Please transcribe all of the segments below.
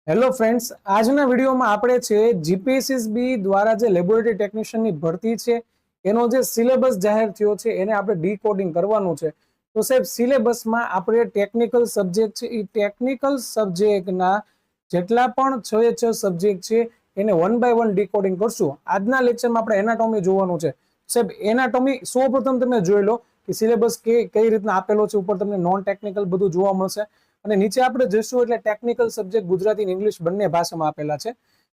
Hello friends, આજના વિડીયોમાં આપણે છે જીપીએસએસબી દ્વારા જે લેબોરેટરી ટેકનિશિયનની ભરતી છે એનો જે સિલેબસ જાહેર થયો છે એને આપણે ડીકોડિંગ કરવાનું છે. તો સાહેબ, સિલેબસમાં આપણે ટેકનિકલ સબ્જેક્ટ છે એ ટેકનિકલ સબ્જેક્ટના જેટલા પણ 6 સબ્જેક્ટ છે એને વન બાય વન ડીકોડિંગ કરશું. આજના લેક્ચરમાં આપણે એનાટોમી જોવાનું છે. સાહેબ, એનાટોમી સૌપ્રથમ તમે જોઈ લો કે સિલેબસ કઈ રીતના આપેલો છે. ઉપર તમને નોન ટેકનિકલ બધું જોવા મળશે અને નીચે આપણે જોઈશું એટલે ટેકનિકલ સબ્જેક્ટ ગુજરાતી અને ઇંગ્લિશ બંને ભાષામાં આપેલા છે.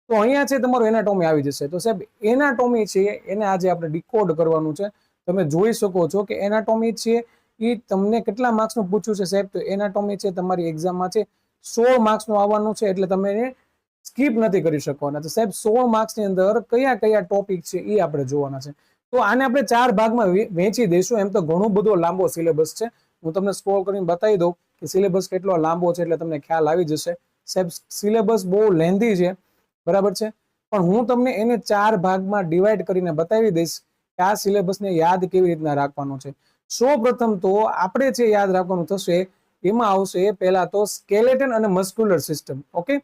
તો અહીંયા છે તમારું એનાટોમી આવી જશે. તો સાહેબ, એનાટોમી છે એને આજે આપણે ડીકોડ કરવાનું છે. તમે જોઈ શકો છો કે એનાટોમી છે એ તમને કેટલા માર્ક્સનું પૂછ્યું છે સાહેબ. તો એનાટોમી છે તમારી એક્ઝામમાં છે 16 માર્ક્સનું આવવાનું છે, એટલે તમે એને સ્કીપ નથી કરી શકવાના. તો સાહેબ, 16 માર્ક્સની અંદર કયા કયા ટોપિક છે એ આપણે જોવાના છે. તો આને આપણે 4 ભાગમાં વહેંચી દઈશું. એમ તો ઘણો બધો લાંબો સિલેબસ છે. હું તમને સ્ક્રોલ કરીને બતાવી દઉં કે સિલેબસ કેટલો લાંબો છે એટલે તમને ખ્યાલ આવી જશે. સાહેબ, સિલેબસ બહુ લેન્ધી છે, બરાબર છે, પણ હું તમને એને 4 ભાગમાં ડિવાઈડ કરીને બતાવી દઈશ કે આ સિલેબસને યાદ કેવી રીતના રાખવાનો છે. સૌપ્રથમ તો આપણે જે યાદ રાખવાનું થશે એમાં આવશે પહેલા તો સ્કેલેટન અને મસ્ક્યુલર સિસ્ટમ. ઓકે,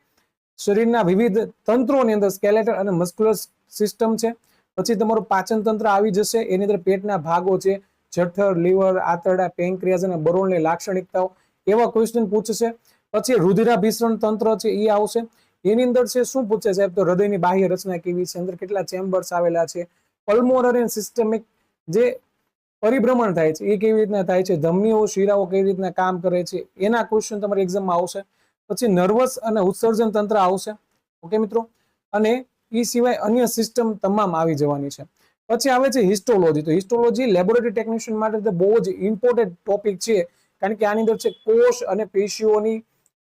શરીરના વિવિધ તંત્રોની અંદર સ્કેલેટન અને મસ્ક્યુલર સિસ્ટમ છે. પછી તમારું પાચન તંત્ર આવી જશે. એની અંદર પેટના ભાગો છે, જઠર, લીવર, આંતરડા, પેન્ક્રિયાસ અને બરોળની લાક્ષણિકતાઓ, એવા ક્વેશ્ચન પૂછશે. પછી રુધિરાભિસરણ તંત્ર છે એ આવશે. એની અંદર છે શું પૂછે સાહેબ, તો હૃદયની બાહ્ય રચના કેવી છે, અંદર કેટલા ચેમ્બર્સ આવેલા છે, પલ્મોનરી અને સિસ્ટેમિક જે પરિભ્રમણ થાય છે એ કેવી રીતના થાય છે, ધમનીઓ શિરાઓ કેવી રીતના કામ કરે છે, એના ક્વેશ્ચન તમારી એક્ઝામમાં આવશે. પછી નર્વસ અને ઉત્સર્જન તંત્ર આવશે. ઓકે મિત્રો, અને એ સિવાય અન્ય સિસ્ટમ તમામ આવી જવાની છે. પછી આવે છે હિસ્ટોલોજી. તો હિસ્ટોલોજી લેબોરેટરી ટેકનિશિયન માટે બહુ જ ઇમ્પોર્ટન્ટ ટોપિક છે, કારણ કે આની અંદર છે કોષ અને પેશીઓની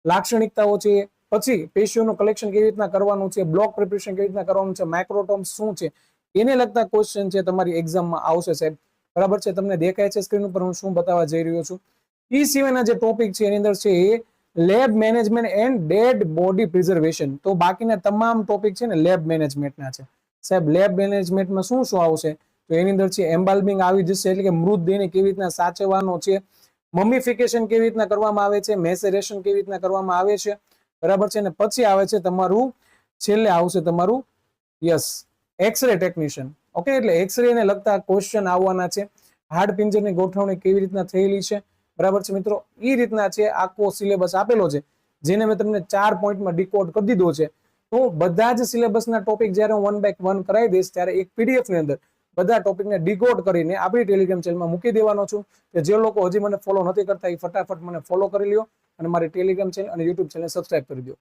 લાક્ષણિકતાઓ છે. પછી પેશીઓનું કલેક્શન કેવી રીતના કરવાનું છે, બ્લોક પ્રિપરેશન કેવી રીતના કરવાનું છે, માઇક્રોટોમ્સ શું છે, એને લગતા ક્વેશ્ચન છે તમારી એક્ઝામમાં આવશે સાહેબ. બરાબર છે, તમને દેખાય છે સ્ક્રીન ઉપર હું શું બતાવવા જઈ રહ્યો છું. એ સિવાયના જે ટોપિક છે એની અંદર છે lab management and dead body preservation. તો બાકીના તમામ ટોપિક છે ને લેબ મેનેજમેન્ટના છે સાહેબ. લેબ મેનેજમેન્ટમાં શું શું આવશે, તો એની અંદર છે એમ્બાલ્મિંગ આવી જશે, એટલે કે મૃતદેહને કેવી રીતના સાચવવાનો છે, મમીફિકેશન કેવી રીતના કરવામાં આવે છે, મેસેરેશન કેવી રીતના કરવામાં આવે છે, બરાબર છે. અને પછી આવે છે તમારું છેલ્લે આવશે તમારું એક્સરે ટેકનિશિયન. ઓકે, એટલે એક્સરે ને લગતા ક્વેશ્ચન આવવાના છે. હાડ પિંજરની ગોઠવણી કેવી રીતના થયેલી છે, બરાબર છે મિત્રો. એ રીતના છે આખો સિલેબસ આપેલો છે, જેને મેં તમને 4 પોઈન્ટમાં ડીકોડ કરી દીધો છે. તો બધા જ સિલેબસના ટોપિક જ્યારે હું 1 બાય 1 કરાવી દઈશ ત્યારે એક પીડીએફ ની અંદર બધા ટોપિકને ડીકોડ કરીને આપણી ટેલિગ્રામ ચેનલમાં મૂકી દેવાનો છું. કે જે લોકો હજી મને ફોલો નથી કરતા એ ફટાફટ મને ફોલો કરી લ્યો અને મારી ટેલિગ્રામ ચેનલ અને યુટ્યુબ ચેનલ સબસ્ક્રાઇબ કરી દો.